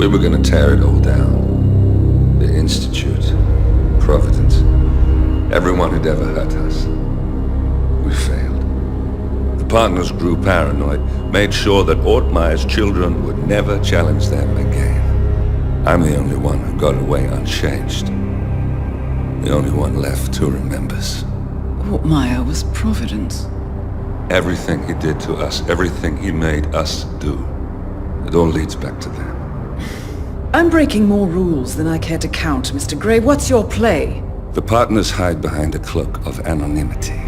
We were gonna tear it all down. The Institute, Providence, everyone who'd ever hurt us. We failed. The partners grew paranoid, made sure that Ortmeyer's children would never challenge them again. I'm the only one who got away unchanged. The only one left who remembers. Ortmeyer was Providence. Everything he did to us, everything he made us do, it all leads back to them. I'm breaking more rules than I care to count, Mr. Gray. What's your play? The partners hide behind a cloak of anonymity.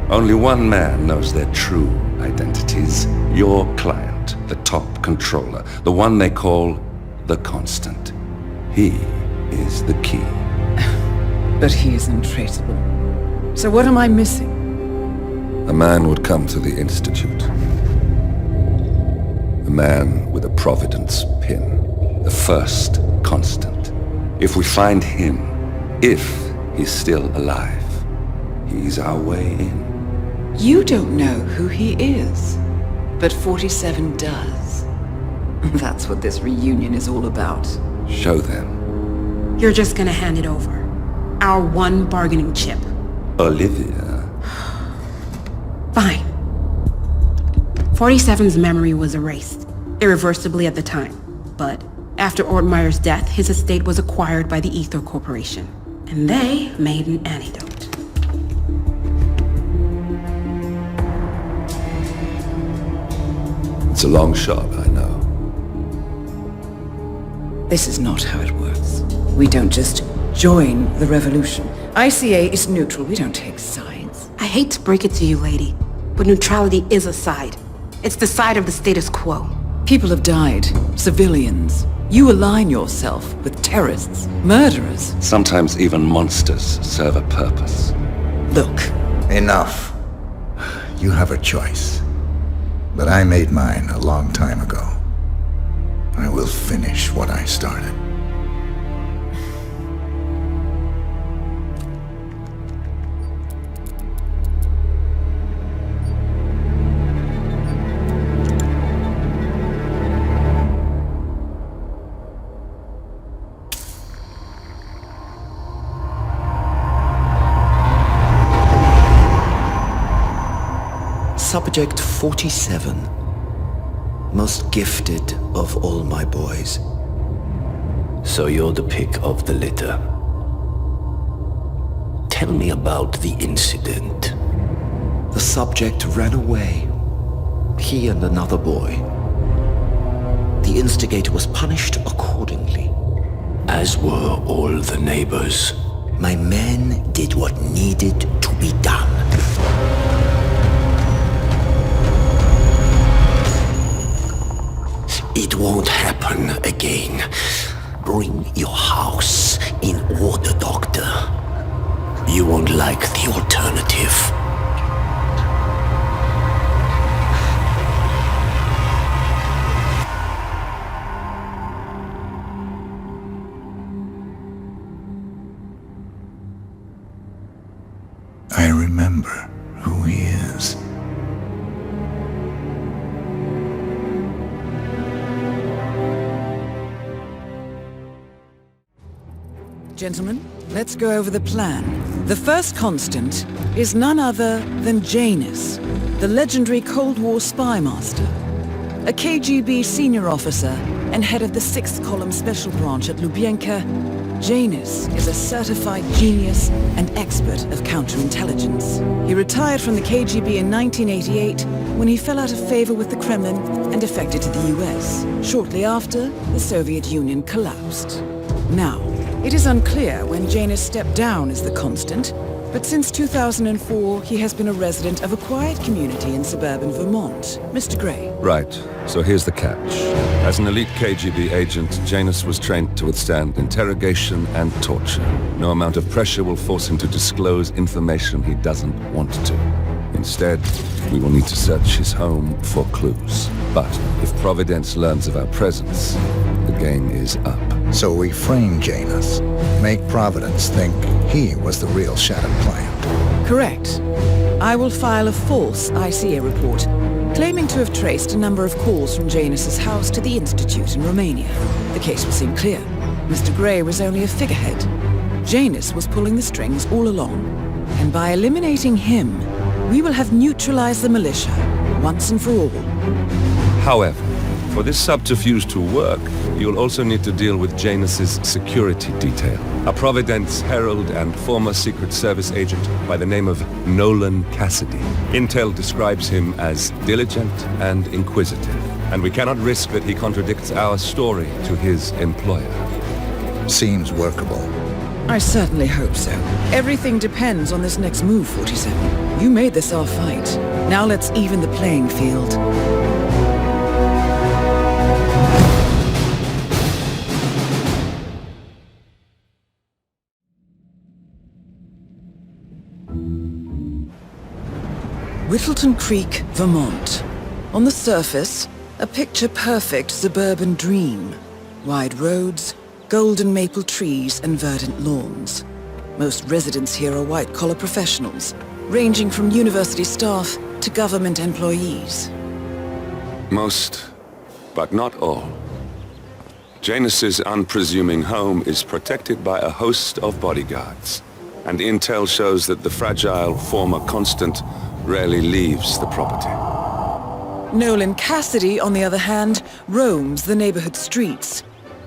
Only one man knows their true identities. Your client, the top controller, the one they call the Constant. He is the key. But he is untraceable. So what am I missing? A man would come to the Institute. A man with a Providence pin. The first Constant. If we find him, if he's still alive, he's our way in. You don't know who he is, but 47 does. That's what this reunion is all about. Show them. You're just gonna hand it over. Our one bargaining chip. Olivia. Fine. 47's memory was erased, irreversibly at the time. But after Ortmeyer's death, his estate was acquired by the Ether Corporation. And they made an antidote. It's a long shot, I know. This is not how it works. We don't just join the revolution. ICA is neutral. We don't take sides. I hate to break it to you, lady, but neutrality is a side. It's the side of the status quo. People have died. Civilians. You align yourself with terrorists, murderers. Sometimes even monsters serve a purpose. Look. Enough. You have a choice. But I made mine a long time ago. I will finish what I started. Subject 47. Most gifted of all my boys. So you're the pick of the litter. Tell me about the incident. The subject ran away. He and another boy. The instigator was punished accordingly. As were all the neighbors. My men did what needed to be done. It won't happen again. Bring your house in order, Doctor. You won't like the alternative. I remember who he is. Gentlemen, let's go over the plan. The first Constant is none other than Janus, the legendary Cold War spy master, a KGB senior officer and head of the 6th Column Special Branch at Lubyanka. Janus is a certified genius and expert of counterintelligence. He retired from the KGB in 1988 when he fell out of favor with the Kremlin and defected to the US. Shortly after, the Soviet Union collapsed. Now, it is unclear when Janus stepped down as the Constant, but since 2004, he has been a resident of a quiet community in suburban Vermont. Mr. Gray. Right, so here's the catch. As an elite KGB agent, Janus was trained to withstand interrogation and torture. No amount of pressure will force him to disclose information he doesn't want to. Instead, we will need to search his home for clues. But if Providence learns of our presence, the game is up. So we frame Janus, make Providence think he was the real Shattered client. Correct. I will file a false ICA report, claiming to have traced a number of calls from Janus's house to the Institute in Romania. The case will seem clear. Mr. Gray was only a figurehead. Janus was pulling the strings all along. And by eliminating him, we will have neutralized the militia, once and for all. However, for this subterfuge to work, you'll also need to deal with Janus's security detail. A Providence herald and former Secret Service agent by the name of Nolan Cassidy. Intel describes him as diligent and inquisitive, and we cannot risk that he contradicts our story to his employer. Seems workable. I certainly hope so. Everything depends on this next move, 47. You made this our fight. Now let's even the playing field. Whittleton Creek, Vermont. On the surface, a picture-perfect suburban dream. Wide roads, golden maple trees and verdant lawns. Most residents here are white-collar professionals, ranging from university staff to government employees. Most, but not all. Janus's unpresuming home is protected by a host of bodyguards, and intel shows that the fragile former Constant rarely leaves the property. Nolan Cassidy, on the other hand, roams the neighborhood streets.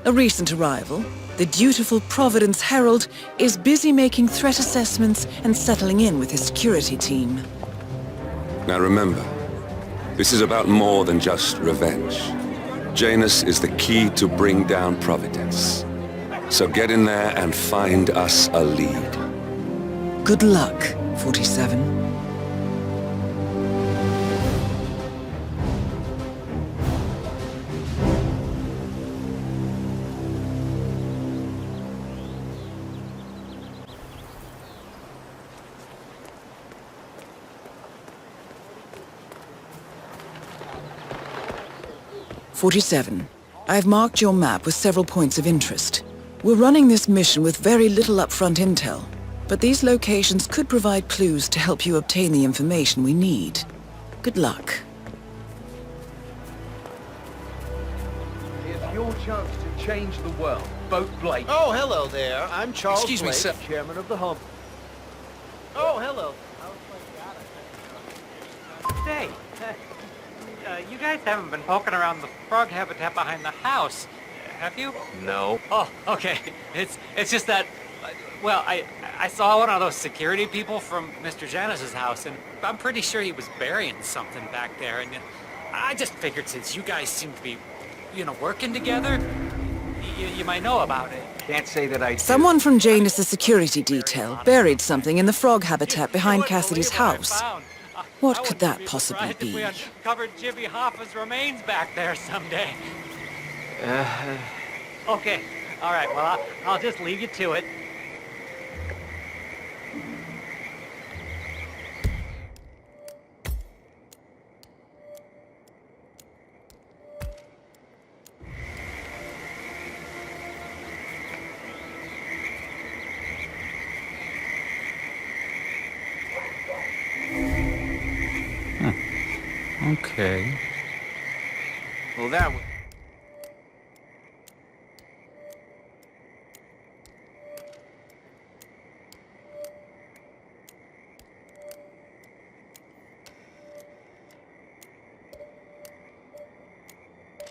A recent arrival, the dutiful Providence Herald is busy making threat assessments and settling in with his security team. Now remember, this is about more than just revenge. Janus is the key to bring down Providence. So get in there and find us a lead. Good luck, 47. I've marked your map with several points of interest. We're running this mission with very little upfront intel, but these locations could provide clues to help you obtain the information we need. Good luck. It's your chance to change the world. Vote Blake. Oh, hello there. I'm Charles Excuse me, Blake, sir. chairman of the Hub. Oh, hello. Say, you guys haven't been poking around the frog habitat behind the house, have you? No. Oh, okay. It's just that, well, I saw one of those security people from Mr. Janus's house, and I'm pretty sure he was burying something back there, and I just figured since you guys seem to be, working together, you might know about it. Can't say that I do. Someone from Janus's security detail buried something in the frog habitat behind You wouldn't Cassidy's believe what I house. found. What I could wouldn't that possibly surprised be? If we uncovered Jimmy Hoffa's remains back there someday. Okay, all right, well, I'll just leave you to it. Okay. Well, that was...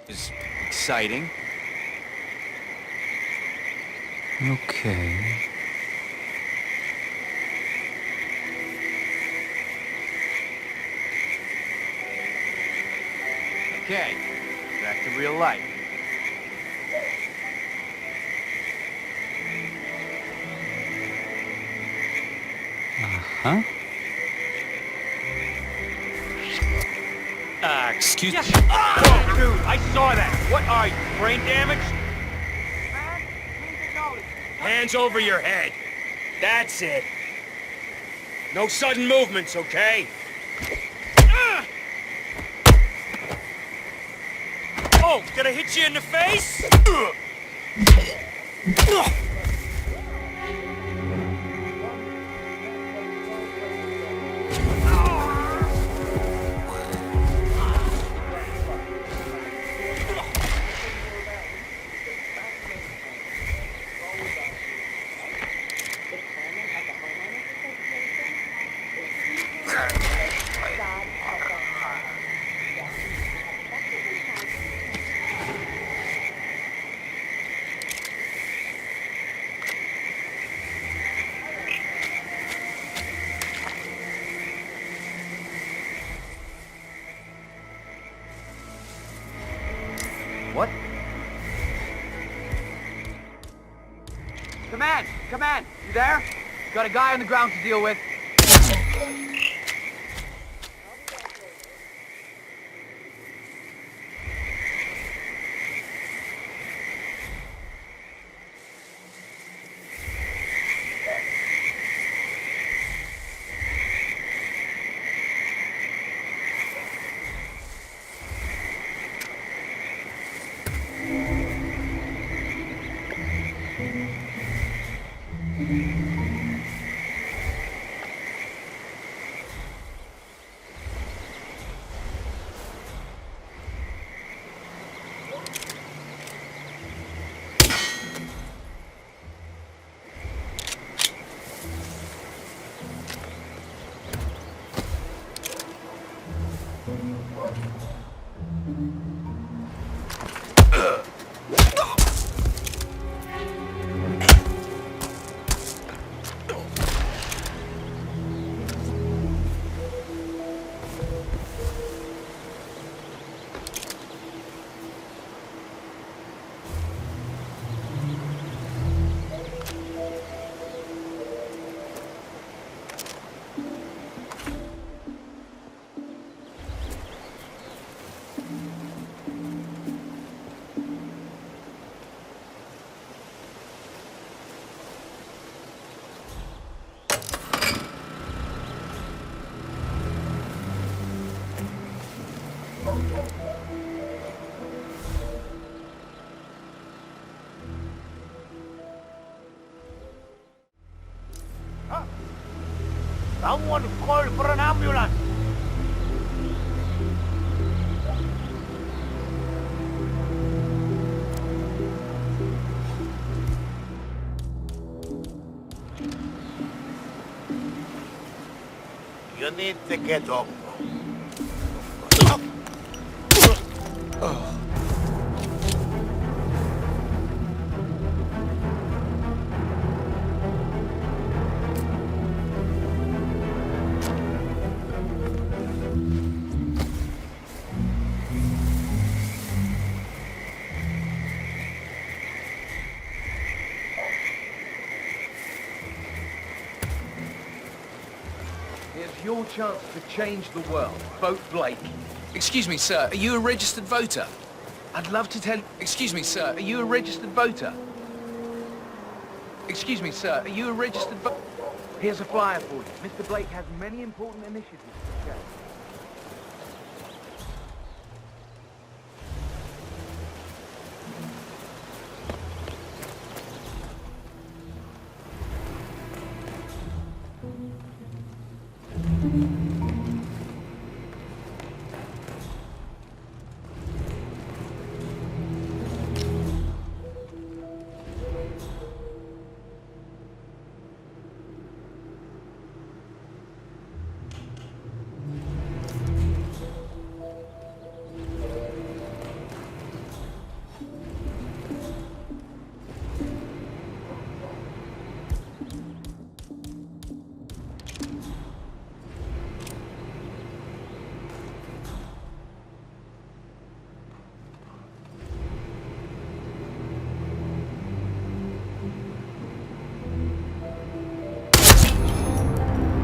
is exciting. Okay. Okay, back to real life. Uh-huh. Excuse me. Whoa, dude, I saw that. What are you, brain damaged? Hands over your head. That's it. No sudden movements, okay? Oh, did I hit you in the face? Command, you there? Got a guy on the ground to deal with. Someone call for an ambulance! You need to get up. Here's your chance to change the world. Vote Blake. Excuse me, sir, are you a registered voter? I'd love to tell... Excuse me, sir, are you a registered voter? Excuse me, sir, are you a registered voter? Here's a flyer for you. Mr. Blake has many important initiatives to share.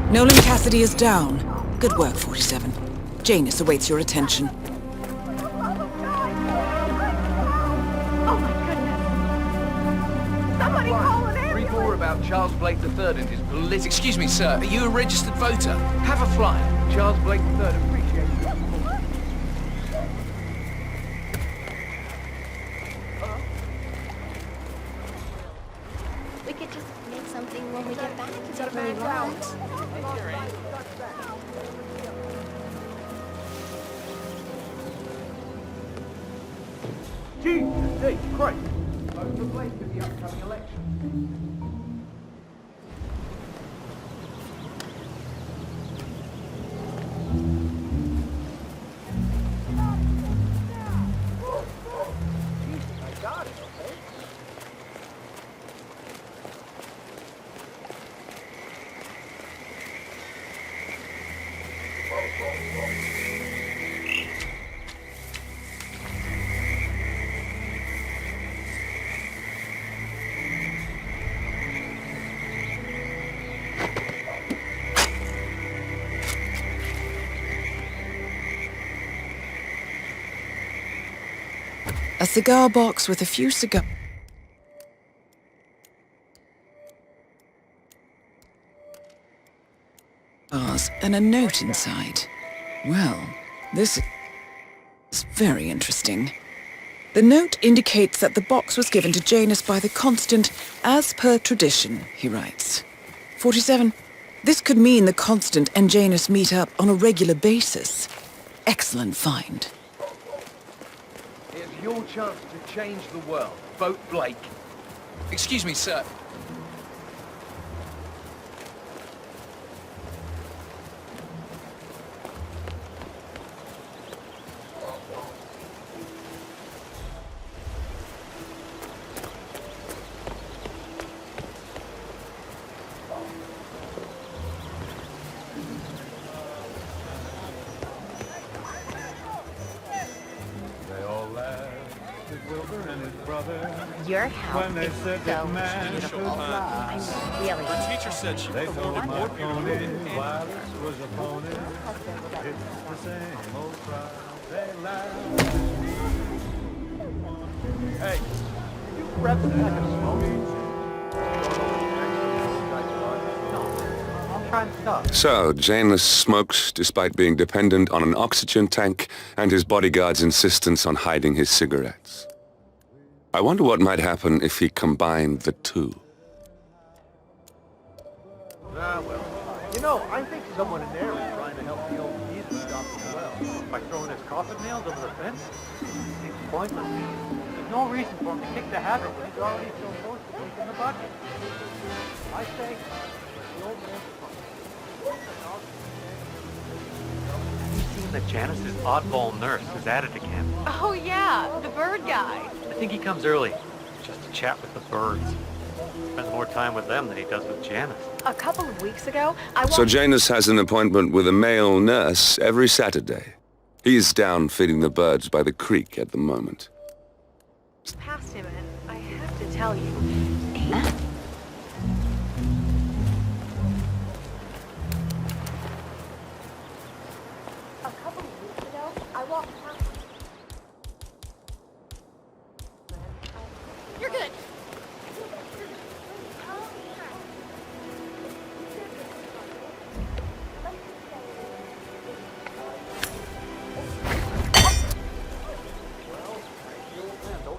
Nolan Cassidy is down. Good work, 47. Janus awaits your attention. Somebody call an ambulance! Read more about Charles Blake III and his political... Excuse me, sir, are you a registered voter? Have a flyer. Charles Blake III appreciates you. We could just make something when we get back if you really want. Jesus Christ! Vote for Blake at the upcoming election. I got it, okay? A cigar box with a few cigars and a note inside. Well, this is very interesting. The note indicates that the box was given to Janus by the Constant as per tradition, he writes. 47. This could mean the Constant and Janus meet up on a regular basis. Excellent find. It's your chance to change the world. Vote Blake. Excuse me, sir. Your house is so beautiful. I'm really... My teacher said she They told my pony Wallace was a pony. It's the same old cry. They laugh. Hey, can you grab some pack of smoke? I'll try and stop. So, Janus smoked despite being dependent on an oxygen tank and his bodyguard's insistence on hiding his cigarettes. I wonder what might happen if he combined the two. Ah, well. You know, I think someone in there is trying to help the old geezer stop as well. By throwing his coffin nails over the fence? Seems pointless. There's no reason for him to kick the habit when he's already so close to taking the bucket. I say, the old man's Have you seen that Janice's oddball nurse is at it again? Oh yeah, the bird guy. I think he comes early, just to chat with the birds. Spends more time with them than he does with Janice. A couple of weeks ago, I So Janus has an appointment with a male nurse every Saturday. He's down feeding the birds by the creek at the moment. past him, and I have to tell you, a couple of weeks ago, I walked past. You're good.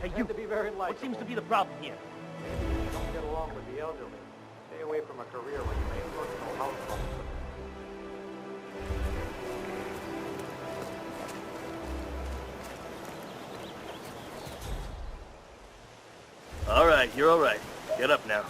Hey, you! What seems to be the problem here? Don't get along with the elderly. Stay away from a career where you may work no house calls. All right, you're all right. Get up now.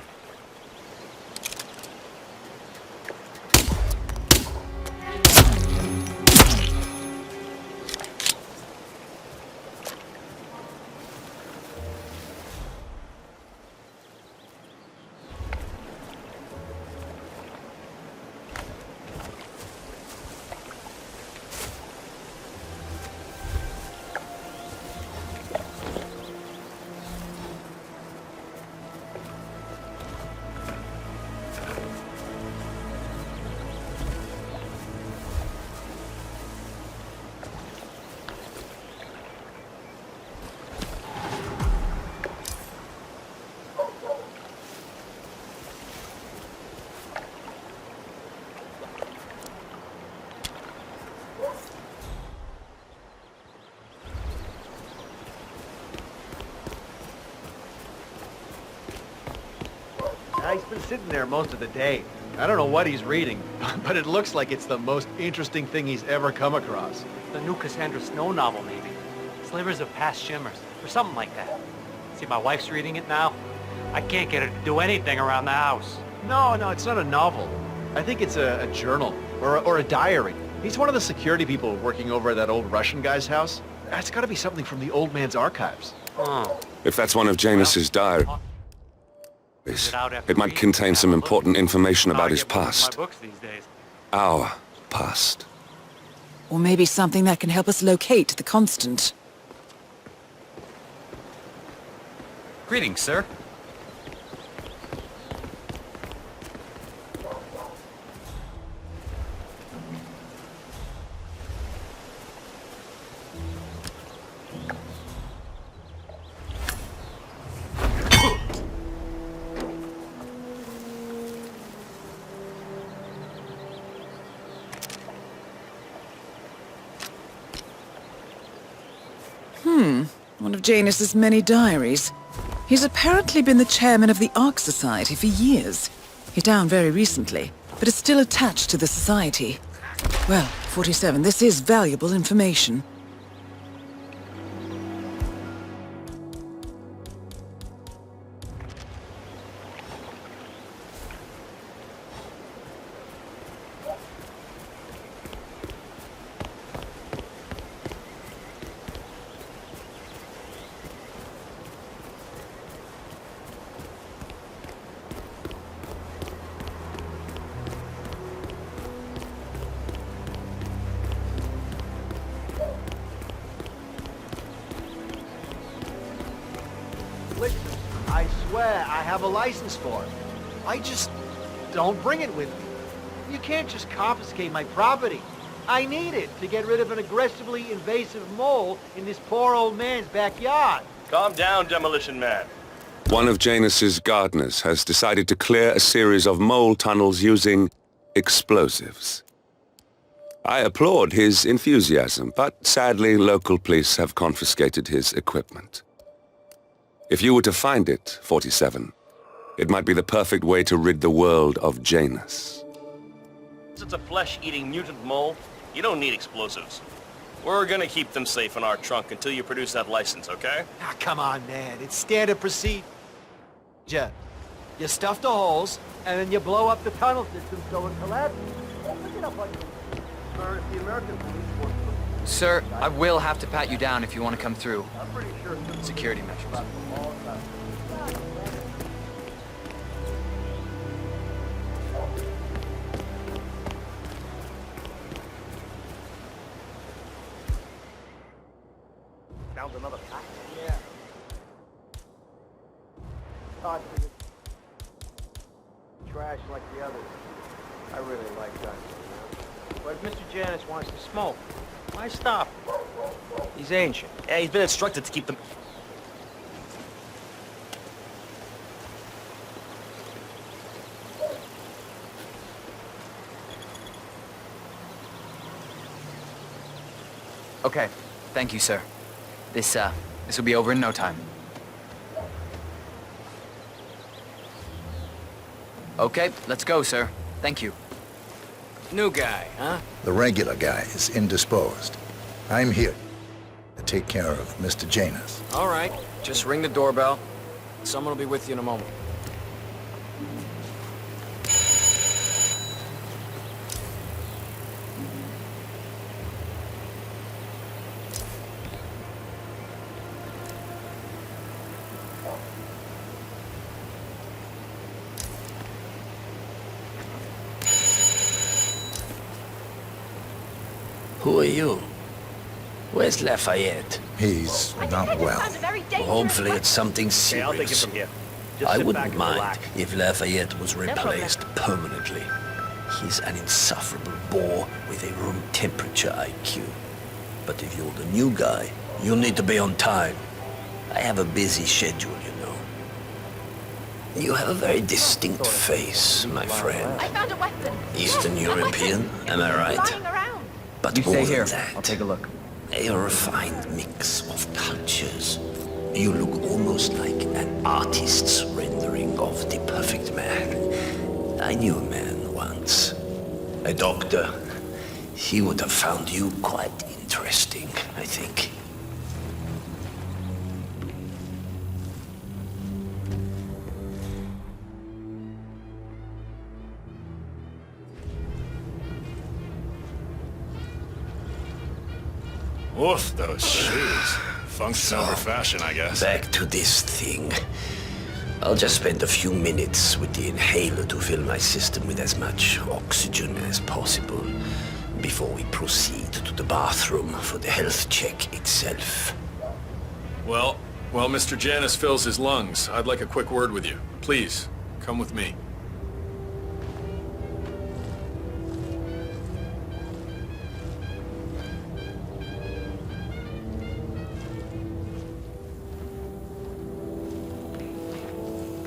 He's been sitting there most of the day. I don't know what he's reading, but it looks like it's the most interesting thing he's ever come across. The new Cassandra Snow novel, maybe. Slivers of Past Shimmers, or something like that. See, my wife's reading it now. I can't get her to do anything around the house. No, it's not a novel. I think it's a journal, or a diary. He's one of the security people working over at that old Russian guy's house. It's got to be something from the old man's archives. Oh. If that's one of Janus's diaries, it might contain some important information about his past. My books these days. Our past. Or maybe something that can help us locate the Constant. Greetings, sir. One of Janus's many diaries. He's apparently been the chairman of the Ark Society for years. He's down very recently, but is still attached to the Society. Well, 47, this is valuable information. Listen, I swear I have a license for it. I just don't bring it with me. You can't just confiscate my property. I need it to get rid of an aggressively invasive mole in this poor old man's backyard. Calm down, Demolition Man. One of Janus's gardeners has decided to clear a series of mole tunnels using explosives. I applaud his enthusiasm, but sadly local police have confiscated his equipment. If you were to find it, 47, it might be the perfect way to rid the world of Janus. It's a flesh-eating mutant mole. You don't need explosives. We're gonna keep them safe in our trunk until you produce that license, okay? Ah, come on, man. It's standard procedure. You stuff the holes, and then you blow up the tunnel system so it collapses. Look it up on your... Sir, if the American police force... Sir, I will have to pat you down if you want to come through. I'm pretty sure... Security measures. Found another pack? Yeah. Todd figured trash like the others. I really like that. But if Mr. Janus wants to smoke, why stop? He's ancient. Yeah, he's been instructed to keep them... Okay, thank you, sir. This will be over in no time. Okay, let's go, sir. Thank you. New guy, huh? The regular guy is indisposed. I'm here to take care of Mr. Janus. All right, just ring the doorbell. Someone will be with you in a moment. Who are you? Where's Lafayette? He's not well. Hopefully it's something Okay, I'll take it serious. from here. Just I sit back wouldn't and mind relax. if Lafayette was replaced permanently. He's an insufferable bore with a room temperature IQ. But if you're the new guy, you'll need to be on time. I have a busy schedule, you know. You have a very distinct face, my friend. I found a weapon. Eastern European, am I right? Lying around. But You more stay than here. that, I'll take a look. a refined mix of cultures. You look almost like an artist's rendering of the perfect man. I knew a man once. A doctor. He would have found you quite interesting, I think. Woof, those shoes. Funk's over fashion, I guess. Back to this thing. I'll just spend a few minutes with the inhaler to fill my system with as much oxygen as possible before we proceed to the bathroom for the health check itself. Well, while Mr. Janus fills his lungs, I'd like a quick word with you. Please, come with me.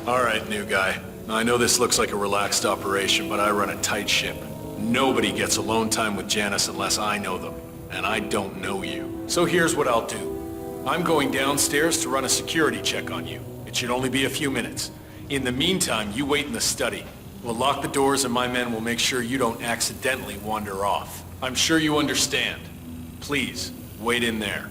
All right, new guy. I know this looks like a relaxed operation, but I run a tight ship. Nobody gets alone time with Janus unless I know them, and I don't know you. So here's what I'll do. I'm going downstairs to run a security check on you. It should only be a few minutes. In the meantime, you wait in the study. We'll lock the doors and my men will make sure you don't accidentally wander off. I'm sure you understand. Please, wait in there.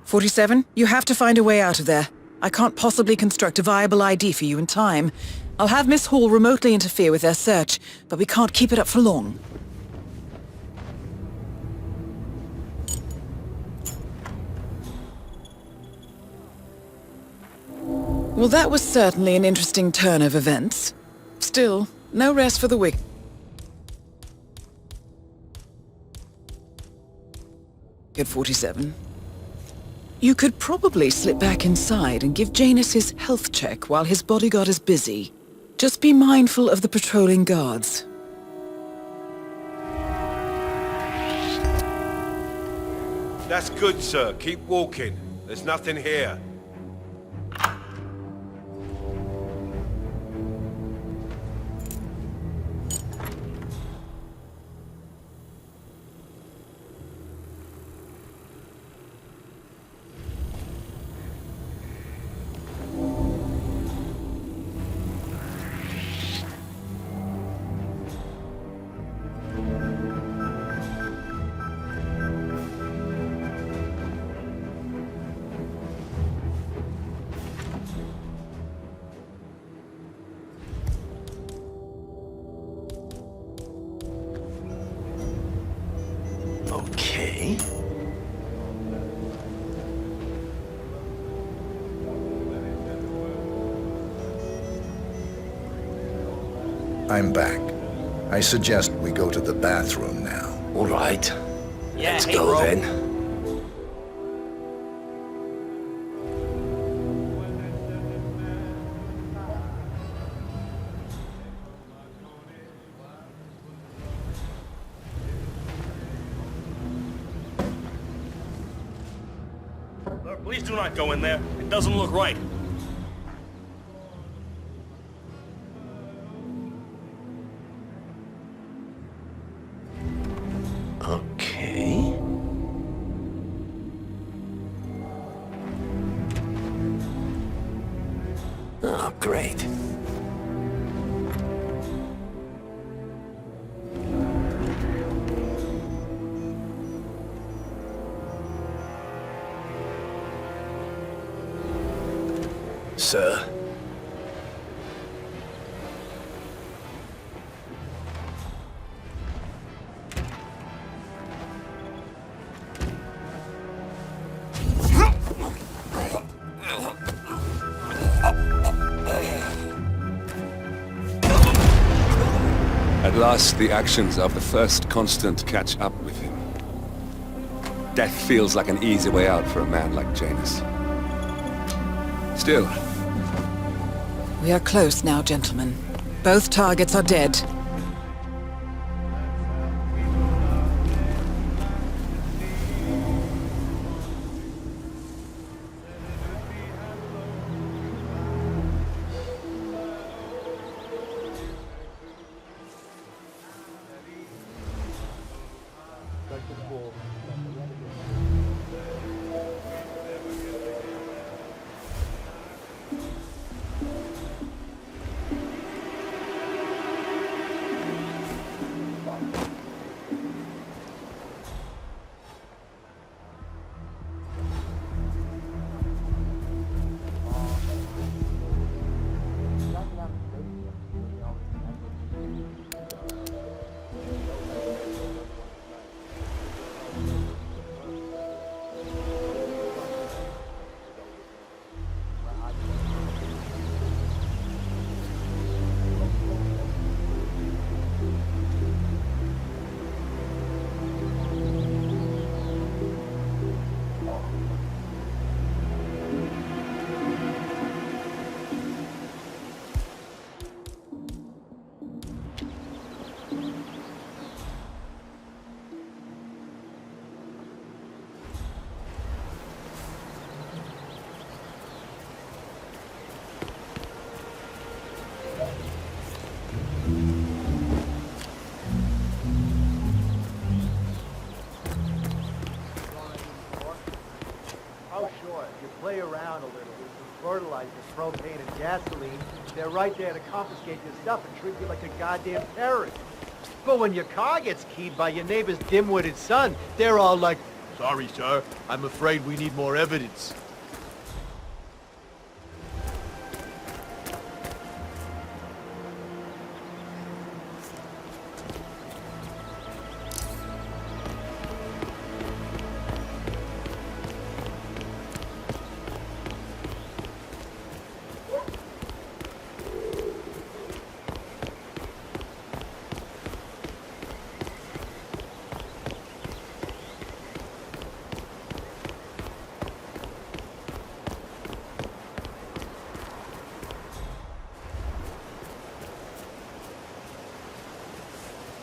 "47, you have to find a way out of there. I can't possibly construct a viable ID for you in time. I'll have Miss Hall remotely interfere with their search, but we can't keep it up for long." Well, that was certainly an interesting turn of events. Still, no rest for the wicked. 47. You could probably slip back inside and give Janus his health check while his bodyguard is busy. Just be mindful of the patrolling guards. That's good, sir. Keep walking. There's nothing here. Okay. I'm back. I suggest we go to the bathroom now. All right. Yeah, Let's hey, go bro. then. Please do not go in there. It doesn't look right. Okay. Oh, great. Sir. At last, the actions of the first constant catch up with him. Death feels like an easy way out for a man like Janus. Still, We are close now, gentlemen. Both targets are dead. specialize in propane and gasoline, they're right there to confiscate your stuff and treat you like a goddamn terrorist. But when your car gets keyed by your neighbor's dim-witted son, they're all like, "Sorry, sir, I'm afraid we need more evidence."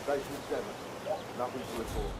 Station 7. Nothing to report.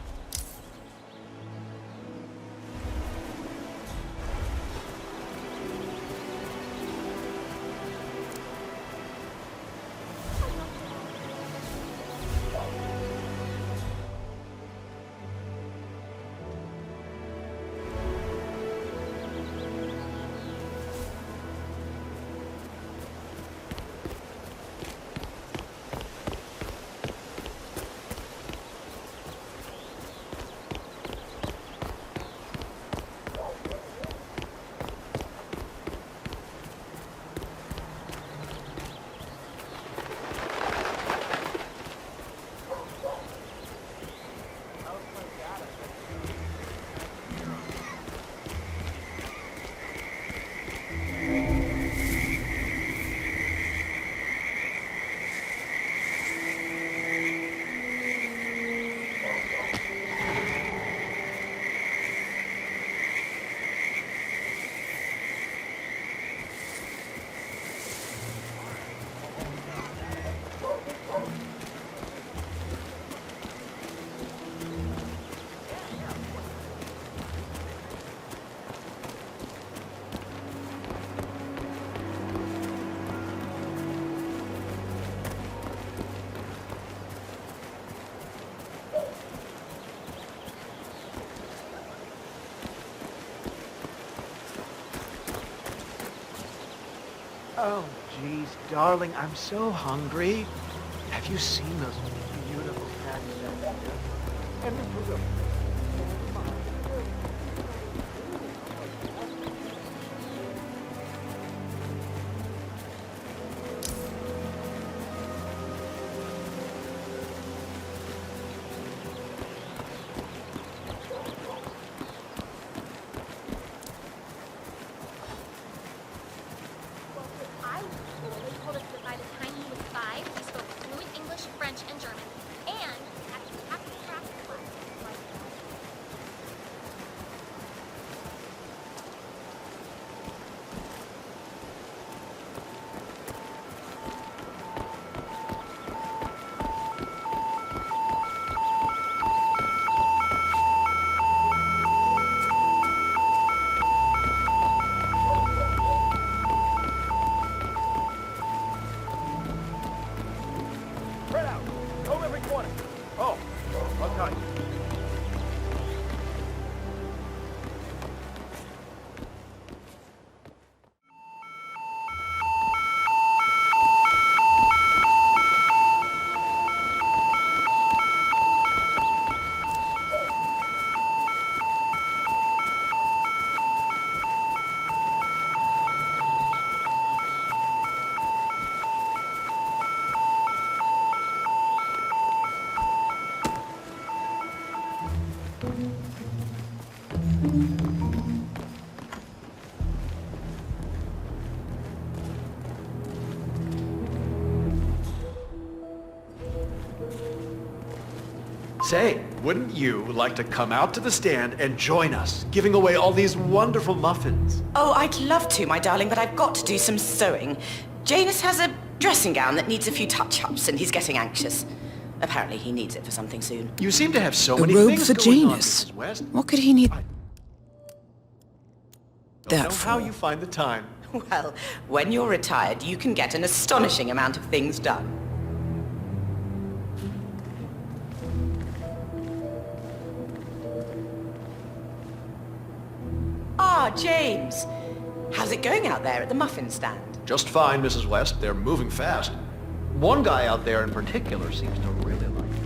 Oh, geez, darling, I'm so hungry. Have you seen those beautiful cats? And They told us that by the time he was 5, he spoke fluent English, French, and German, and actually half the craft class. spread out. Go every corner. Oh, okay. Say, wouldn't you like to come out to the stand and join us, giving away all these wonderful muffins? Oh, I'd love to, my darling, but I've got to do some sewing. Janus has a dressing gown that needs a few touch-ups, and he's getting anxious. Apparently he needs it for something soon. You seem to have so A many robe things for going on, Janus. Mrs. West. What could he need Don't that know how for? you find the time. Well, when you're retired, you can get an astonishing amount of things done. Ah, James. How's it going out there at the muffin stand? Just fine, Mrs. West. They're moving fast. One guy out there in particular seems to really like it.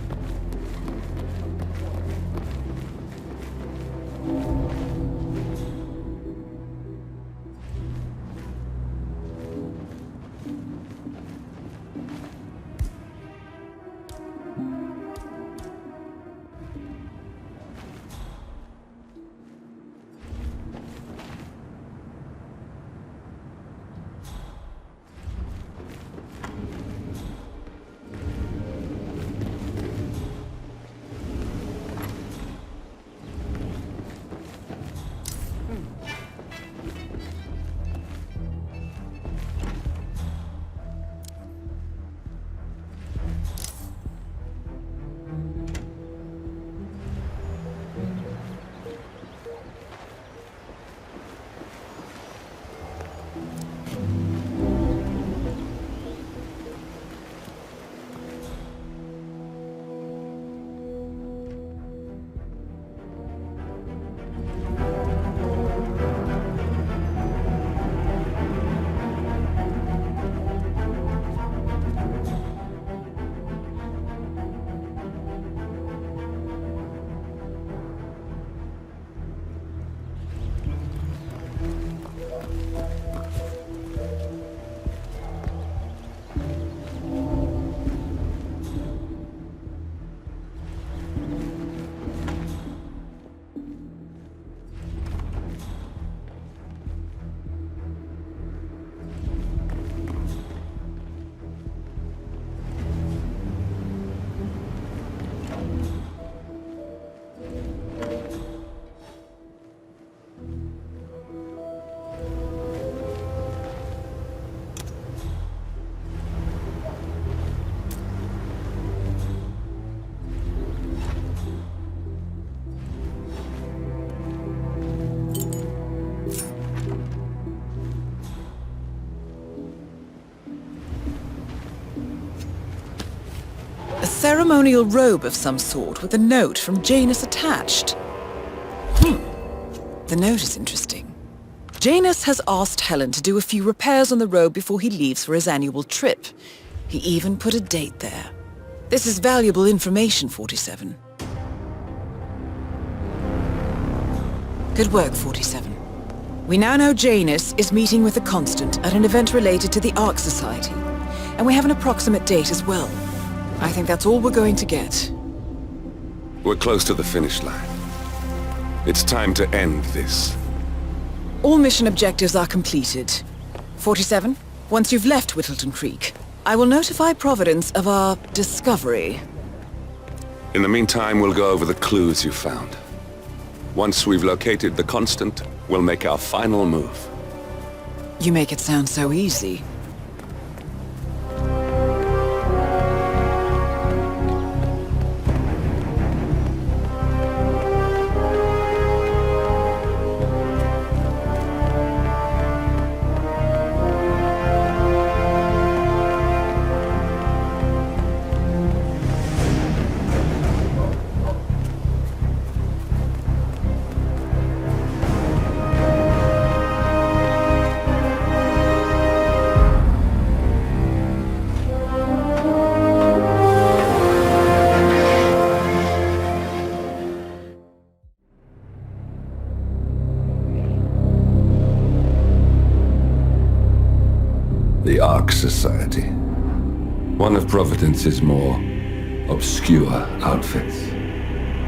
A ceremonial robe of some sort with a note from Janus attached. The note is interesting. Janus has asked Helen to do a few repairs on the robe before he leaves for his annual trip. He even put a date there. This is valuable information, 47. Good work, 47. We now know Janus is meeting with the Constant at an event related to the Ark Society, and we have an approximate date as well. I think that's all we're going to get. We're close to the finish line. It's time to end this. All mission objectives are completed. 47, once you've left Whittleton Creek, I will notify Providence of our discovery. In the meantime, we'll go over the clues you found. Once we've located the Constant, we'll make our final move. You make it sound so easy. The Ark Society. One of Providence's more obscure outfits.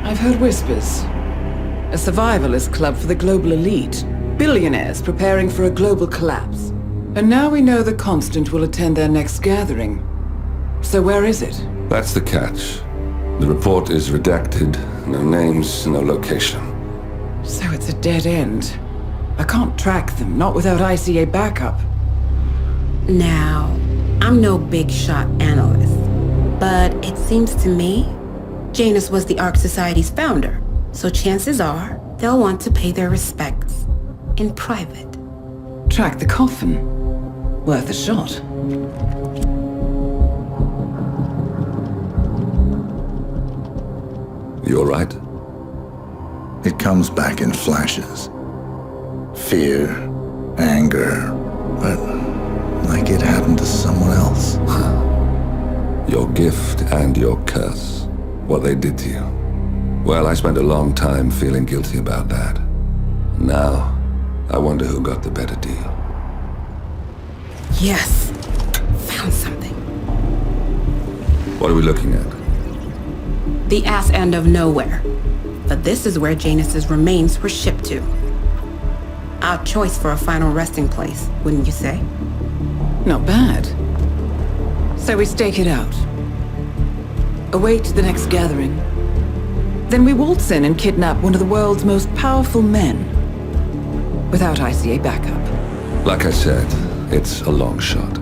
I've heard whispers. A survivalist club for the global elite. Billionaires preparing for a global collapse. And now we know the Constant will attend their next gathering. So where is it? That's the catch. The report is redacted. No names, no location. So it's a dead end. I can't track them, not without ICA backup. Now, I'm no big shot analyst, but it seems to me Janus was the Ark Society's founder, so chances are they'll want to pay their respects in private. Track the coffin. Worth a shot. You all right? It comes back in flashes. Fear, anger, but like it happened to someone else. Your gift and your curse. What they did to you. Well, I spent a long time feeling guilty about that. Now, I wonder who got the better deal. Yes. Found something. What are we looking at? The ass end of nowhere. But this is where Janus's remains were shipped to. Our choice for a final resting place, wouldn't you say? Not bad. So we stake it out. Await the next gathering. Then we waltz in and kidnap one of the world's most powerful men. Without ICA backup. Like I said, it's a long shot.